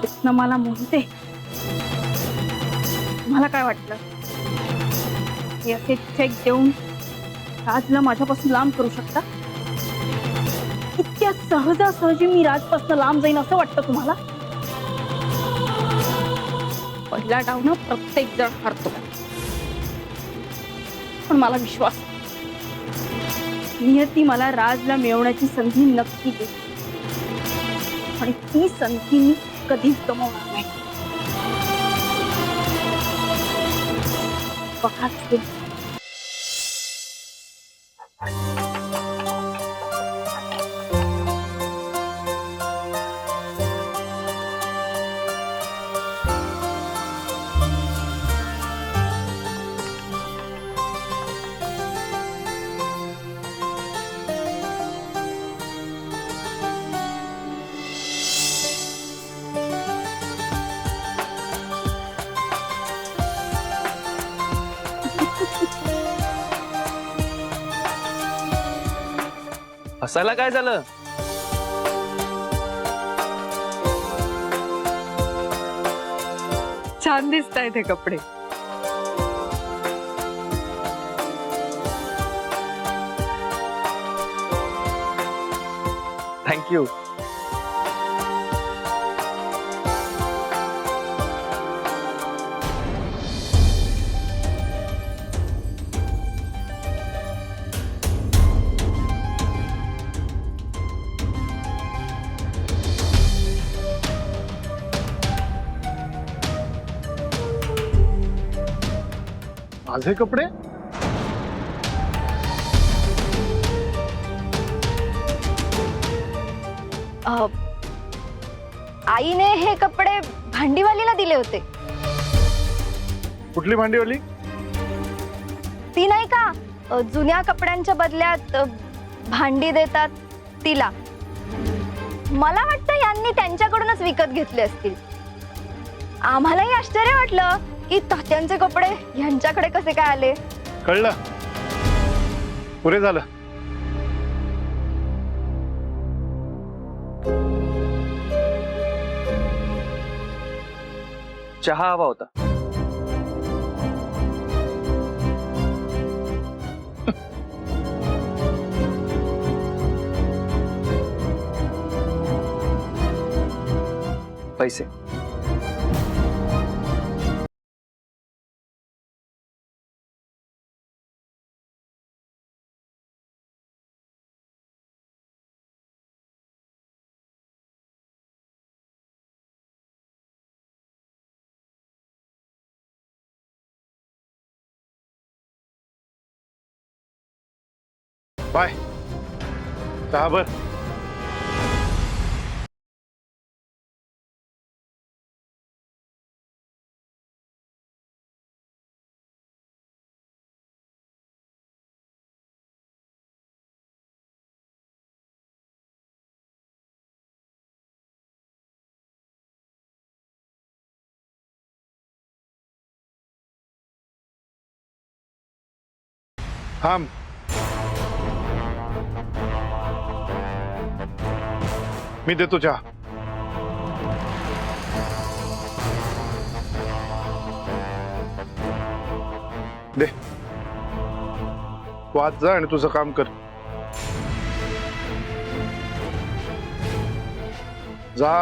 स्वप्न मला मोडते. मला काय वाटलं हे असे चेक देऊन राजला माझ्यापासून लांब करू शकता? इतक्या सहजासहजी मी राजपासून लांब जाईन असं वाटतं तुम्हाला? पहिल्या डावनं प्रत्येक जण हरतो, पण मला विश्वास आहे, नियती मला राजला मिळवण्याची संधी नक्की देईल आणि ती संधी मी कधीच गमावणार नाही. बघाच तुम्ही. हसायला काय झालं? छान दिसतायत हे कपडे. थँक्यू. माझे कपडे? आईने हे कपडे भांडीवालीला दिले होते. कुठली भांडीवाली? ती नाही का जुन्या कपड्यांच्या बदल्यात भांडी देतात तिला. मला वाटतं यांनी त्यांच्याकडूनच विकत घेतले असतील. आम्हालाही आश्चर्य वाटलं की तात्यांचे कपडे यांच्याकडे कसे काय आले. कळलं, पुरे झालं. चहा हवा होता. पैसे? बाय. चहा भर. थांब. मी देतो चहा. दे. तू आज जा आणि तुझं काम कर. जा.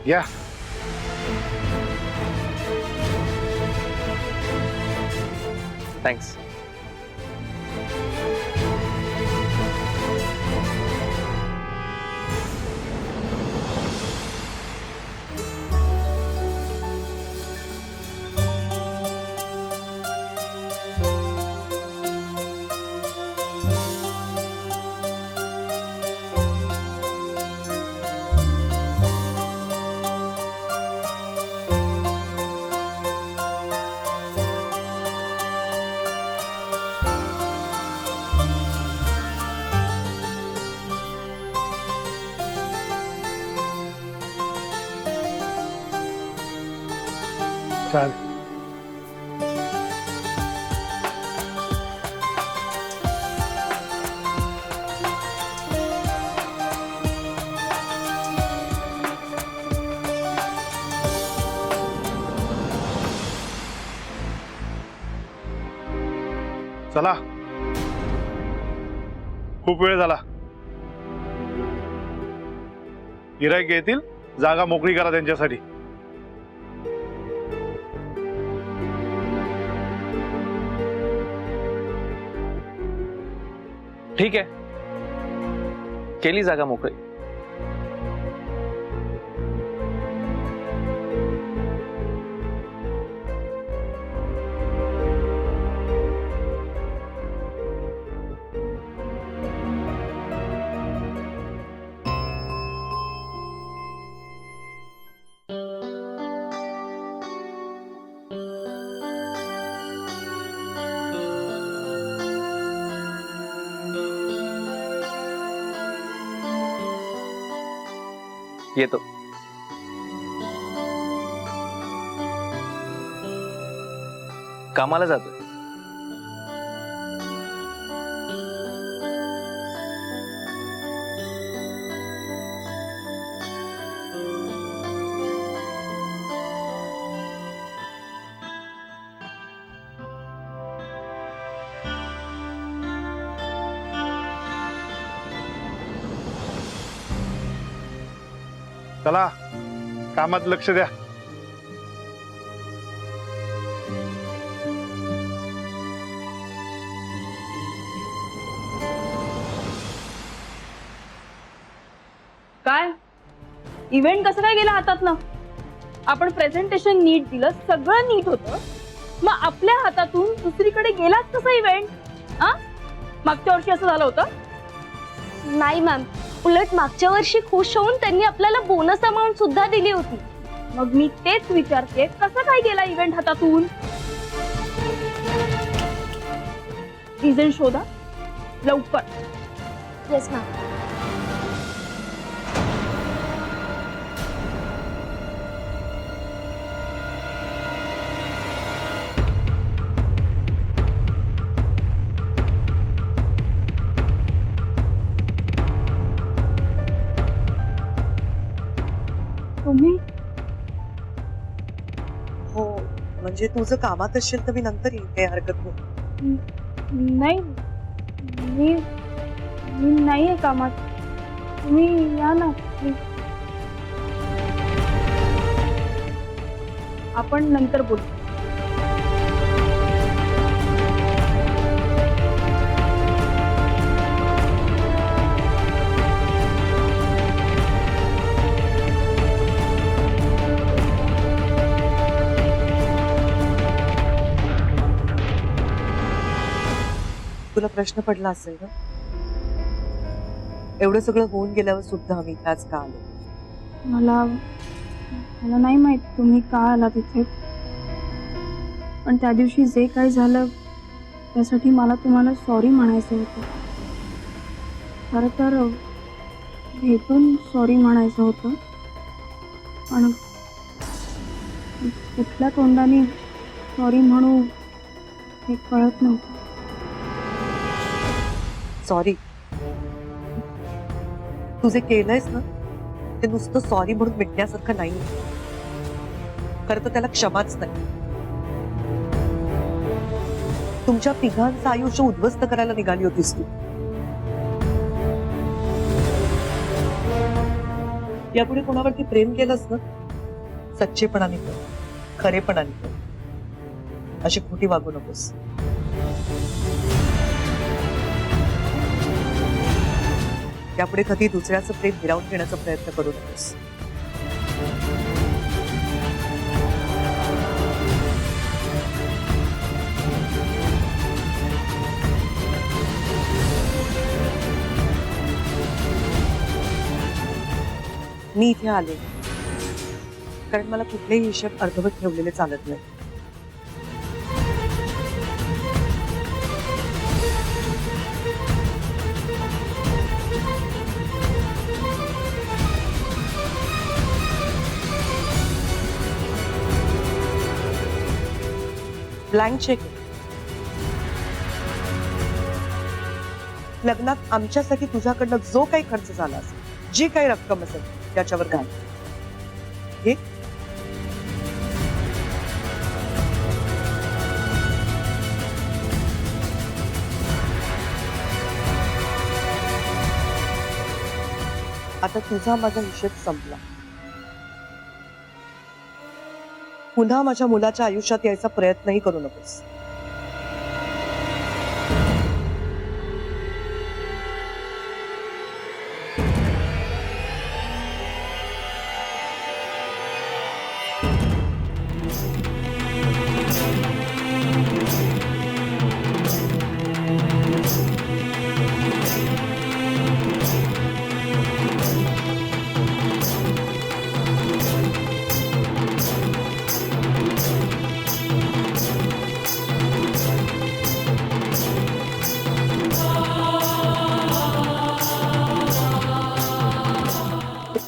या. थँक्स. चालेल. चला, खूप वेळ झाला. गिराईक येतील, जागा मोकळी करा त्यांच्यासाठी. ठीक आहे, केली जागा मोकळी. येतो. कामाला जातो. चला, कामात लक्ष द्या. काय इव्हेंट कसं काय गेला हातातनं? आपण प्रेझेंटेशन नीट दिलं, सगळं नीट होतं, मग आपल्या हातातून दुसरीकडे गेलाच कसा इव्हेंट? मागच्या वर्षी असं झालं होतं? नाही मॅम, उलट मागच्या वर्षी खुश होऊन त्यांनी आपल्याला बोनस अमाउंट सुद्धा दिली होती. मग मी तेच विचारते, कसं काय गेला इव्हेंट हातातून? रिझन शोधा लवकर. Yes ma'am. तुम्ही हो, म्हणजे तुझं कामात असेल तर मी नंतर येईन, काही हरकत नाही. नाही, मी मी नाहीये कामात. तुम्ही या ना please. आपण नंतर बोलू. तुला प्रश्न पडला असेल ना, एवढं सगळं होऊन गेल्यावर सुद्धा आम्ही आज का आलो? मला नाही माहित तुम्ही का आला तिथे, पण त्या दिवशी जे काही झालं त्यासाठी मला तुम्हाला सॉरी म्हणायचं होतं. खरं तर भेटून सॉरी म्हणायचं होतं, पण कुठल्या तोंडाने सॉरी म्हणू हे कळत नव्हतं. सॉरी, तू जे केलंयस ना ते नुसतं सॉरी म्हणून मिटण्यासारखं नाही. खरं तर त्याला क्षमाच नाही. तुमच्या तिघांचं आयुष्य उद्ध्वस्त करायला निघाली होतीस तू. यापुढे कोणावरती प्रेम केलंस ना, सच्चेपणाने कर, खरेपणाने कर. अशी खोटी वागू नकोस. यापुढे कधी दुसऱ्याचं प्रेम हिरावून घेण्याचा प्रयत्न करू नकोस. मी इथे आले कारण मला कुठलेही हिशेब अर्धवट ठेवलेले चालत नाही. Blank check. लग्नात आमच्यासाठी तुझ्याकडनं जो काही खर्च झाला असेल, जी काही रक्कम असेल त्याच्यावर घाल. हे आता तुझा माझा हिशेब संपला. पुन्हा माझ्या मुलाच्या आयुष्यात यायचा प्रयत्नही करू नकोस.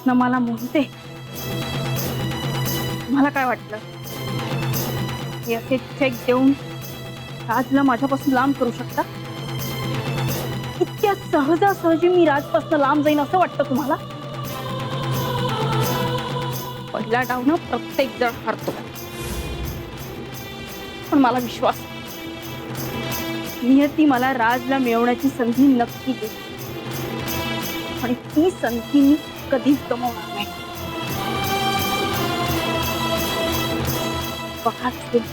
न मला म्हणते मला काय वाटलं हे असे चेक देऊन राजला माझ्यापासून लांब करू शकता? इतक्या सहजासहजी मी राजपासून लांब जाईन असं वाटतं तुम्हाला? पहिल्या डावनं प्रत्येक जण हरतो, पण मला विश्वास नियती मला राजला मिळवण्याची संधी नक्की देईल आणि ती संधी मी कधीच गमावणार नाही. बघा तुम्ही.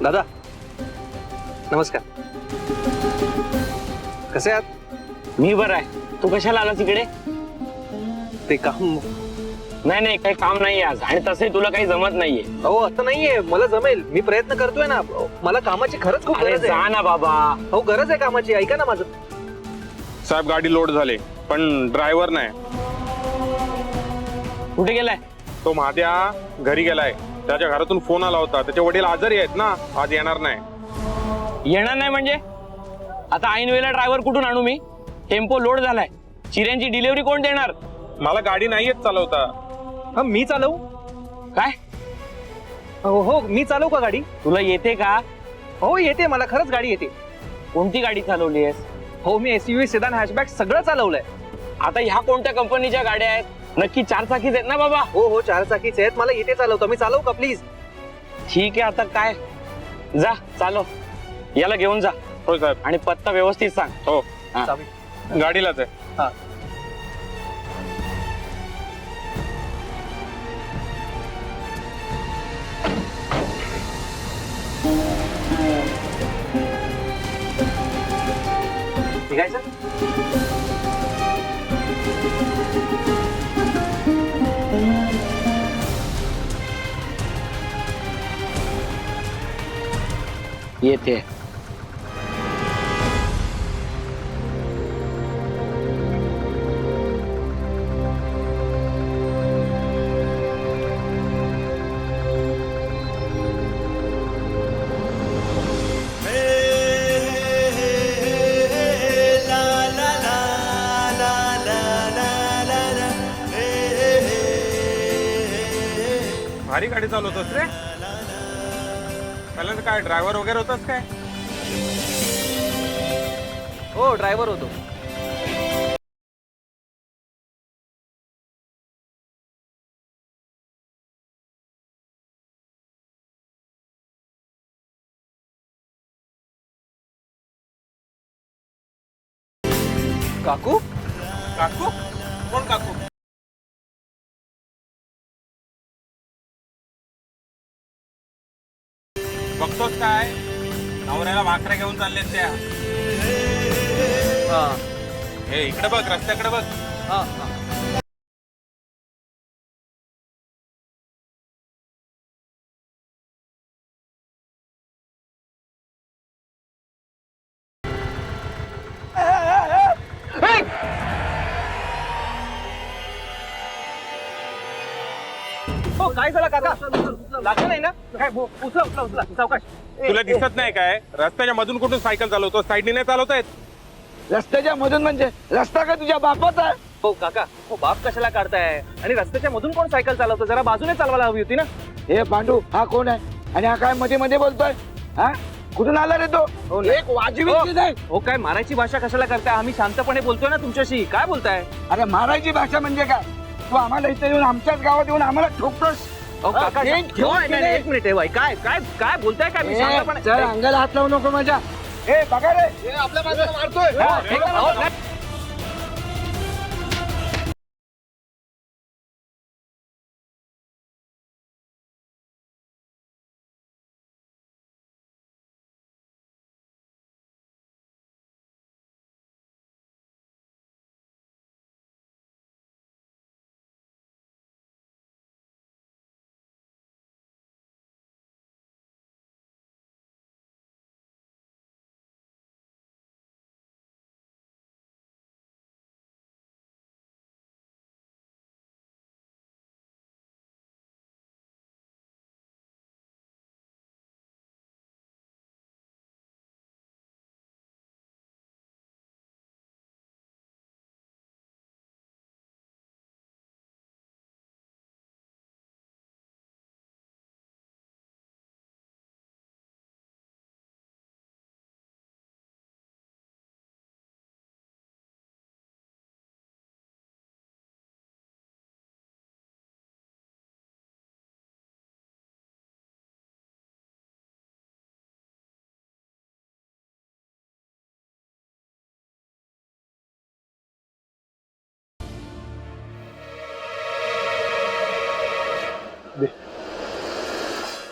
दादा नमस्कार. कसे आहात? मी बरं आहे. तू कशाला आलास इकडे? ते काम. नाही काही काम नाही आज, आणि तसे तुला काही जमत नाहीये. अहो असं नाहीये, मला जमेल. मी प्रयत्न करतोय ना. मला कामाची खरंच खूप अरे गरज जा आहे. ना बाबा. हो गरज आहे कामाची. ऐका ना माझं. साहेब गाडी लोड झाले पण ड्रायव्हर नाही. कुठे गेलाय? तो महाद्या घरी गेलाय. त्याच्या घरातून फोन आला होता. त्याचे वडील आजारी आहेत ना, आज येणार नाही. येणार नाही म्हणजे? आता ऐन वेळेला ड्रायव्हर कुठून आणू मी? टेम्पो लोड झालाय. चिऱ्यांची डिलिव्हरी कोण देणार? मला गाडी नाही येत चालवता. हा मी चालवू? काय? हो मी चालवू का गाडी? तुला येते का? हो येते, मला खरंच गाडी येते. कोणती गाडी चालवलीयस? हो मी SUV सेडान हॅशबॅक सगळं चालवलंय. आता ह्या कोणत्या कंपनीच्या गाड्या आहेत? नक्की 4 चाकीच आहेत ना बाबा? हो 4 चाकीचे आहेत. मला येते चालवतो. मी चालवू का प्लीज? ठीक आहे, आता काय, जा चालव. याला घेऊन जा. हो साहेब. आणि पत्ता व्यवस्थित सांग. हो हा. गाडीलाच आहे. हा निघायचं? येते. भारी गाडी चालवतोस रे. पहिल्यांदा काय ड्रायव्हर वगैरे होतास काय? हो ड्रायव्हर होतो. काकू? काकू? कोण काकू? बघतोस काय? नवऱ्याला भाकऱ्या घेऊन चाललेत त्या. हा हे इकडे बघ, रस्त्याकडे बघ. हा हो काय झालं काका? लागलं नाही ना? काय उचला उचला उचला सावकाश. तुला दिसत नाही काय? रस्त्याच्या मधून कुठून सायकल चालवतो? साईडने नाही चालवता येत? रस्त्याच्या मधून म्हणजे रस्ता काय तुझ्या बापाचा आहे? हो काका, हो बाप कशाला काढताय? आणि रस्त्याच्या मधून कोण सायकल चालवतो? जरा बाजूने चालवायला हवी होती ना. हे पांडू हा कोण आहे आणि हा काय मध्ये मध्ये बोलतोय? हा कुठून आला रे तो? हो ना. एक वाजवी चीज आहे. हो काय मारायची भाषा कशाला करताय? आम्ही शांतपणे बोलतोय ना तुमच्याशी. काय बोलताय? अरे मारायची भाषा म्हणजे काय? तू आम्हाला इथे येऊन आमच्याच गावात येऊन आम्हाला ठोकतोस. अहो, काका, हे नाही, घेऊन नाही, गेले. एक मिनिट आहे, काय काय काय बोलताय काय मी सांगा पण चल अंगाला हात लावू नको माझ्या. ए बघा रे आपल्या बाजूला मारतोय. अहो, नाही.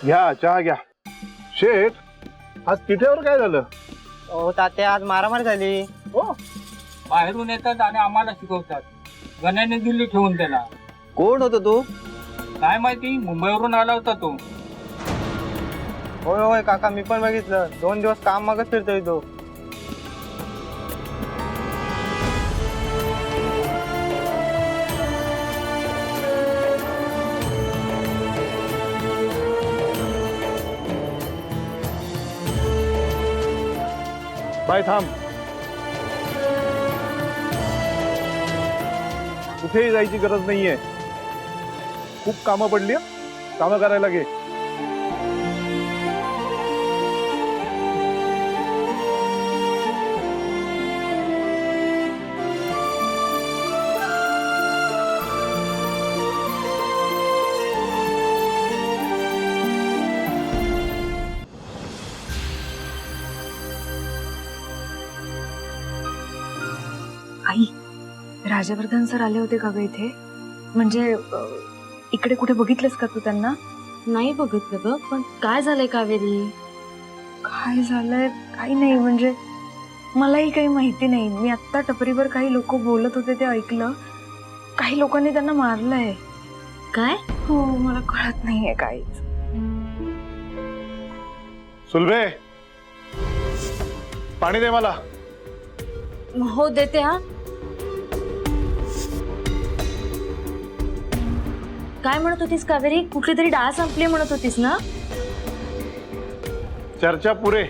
घ्या चहा घ्या. शेठ, आज पिठ्यावर काय झालं? हो तात्या, आज मारामार झाली. हो, बाहेरून येतात आणि आम्हाला शिकवतात. गण्याने दिल्ली ठेवून त्याला. कोण होतो तू? काय माहिती, मुंबईवरून आला होता तो. होय होय काका, मी पण बघितलं. 2 दिवस काम मागत फिरतोय तो. बाय थांब. कुठेही जायची गरज नाहीये. खूप कामं पडली, कामं करायला घे. आई, राजवर्धन सर आले होते का ग इथे? म्हणजे इकडे कुठे बघितलंस का तू त्यांना? नाही बघितलं ग, पण काय झालंय कावेरी? काय झालंय काही नाही, म्हणजे मलाही काही माहिती नाही. मी आत्ता टपरीवर काही लोक बोलत होते ते ऐकलं. काही लोकांनी त्यांना मारलंय. काय? हो, मला कळत नाहीये काहीच. सुलभे, पाणी दे मला. हो देते. हा काय म्हणत होतीस कावेरी? कुठली तरी डाळ संपली म्हणत होतीस ना? चर्चा पुरे.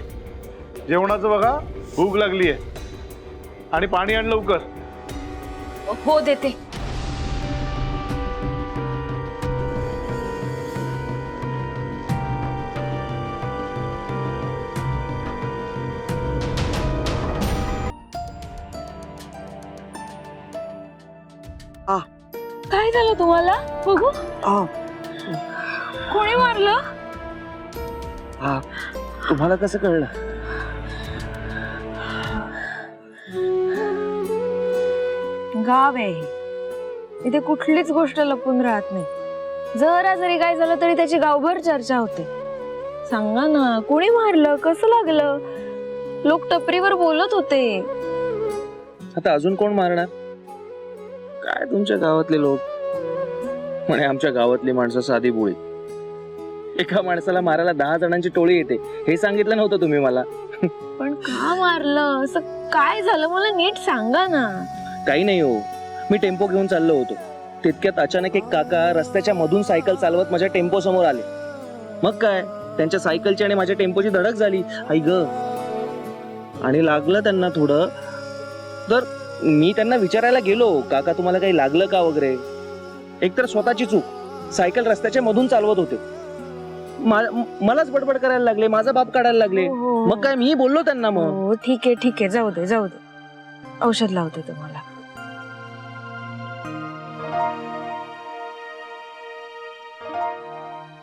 जेवणाचं बघा, भूक लागलीये. आणि पाणी आण लवकर. हो देते. काय झालं तुम्हाला? बघू, कोणी मारलं? तुम्हाला कसं कळलं? गाव आहे इथे, कुठलीच गोष्ट लपून राहत नाही. जरा जरी काय झालं तरी त्याची गावभर चर्चा होते. सांगा ना, कोणी मारलं, कसं लागलं? लोक टपरीवर बोलत होते. आता अजून कोण मारणार? काय तुमच्या गावातले लोक म्हणे आमच्या गावातली माणसं साधी बोळी. एका माणसाला मारायला 10 जणांची टोळी येते, हे सांगितलं नव्हतं तुम्ही मला. पण का मारलं? असं काय झालं मला नीट सांगा ना. काही नाही हो, मी टेम्पो घेऊन चाललो होतो. तितक्यात अचानक एक काका रस्त्याच्या मधून सायकल चालवत माझ्या टेम्पो समोर आले. मग काय, त्यांच्या सायकलची आणि माझ्या टेम्पोची धडक झाली. आई ग, आणि लागलं त्यांना थोडं. तर मी त्यांना विचारायला गेलो, काका तुम्हाला काही लागलं का वगैरे. एकतर स्वतःची चूक, सायकल रस्त्याच्या मधून चालवत होते. मलाच बडबड करायला लागले, माझा बाप काढायला लागले. मग काय, मी बोललो त्यांना. मग ठीक आहे ठीक आहे, जाऊ दे जाऊ दे. औषध लावते तुम्हाला.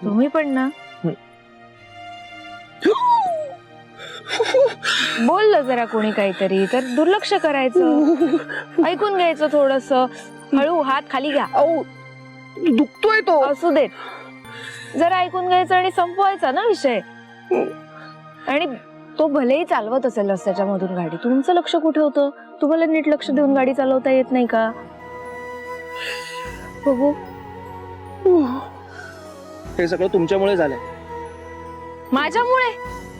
तुम्ही पण ना बोललं जरा कोणी काहीतरी तर दुर्लक्ष करायचं, ऐकून घ्यायचं थोडस, हळू हात खाली घ्या. दुखतोय तो. असू देत, जरा ऐकून घ्यायचं आणि संपवायचा ना विषय. आणि तो भलेही चालवत असेल रस्त्याच्या मधून गाडी, तुमचं लक्ष कुठे होतं? तुम्हाला नीट लक्ष देऊन गाडी चालवता येत नाही का? बघू, हे सगळं तुमच्यामुळे झालंय. माझ्यामुळे?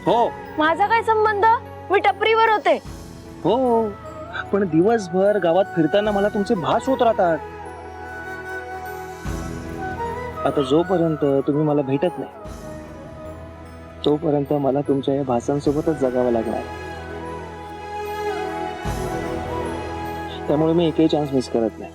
हो माझा काय संबंध? मी टपरीवर होते. हो, पण दिवसभर गावात फिरताना मला तुमचे भास होत राहतात. आता जोपर्यंत तुम्ही मला भेटत नाही तोपर्यंत मला तुमच्या या भासांसोबतच जगावं लागणार. त्यामुळे मी एकही चान्स मिस करत नाही.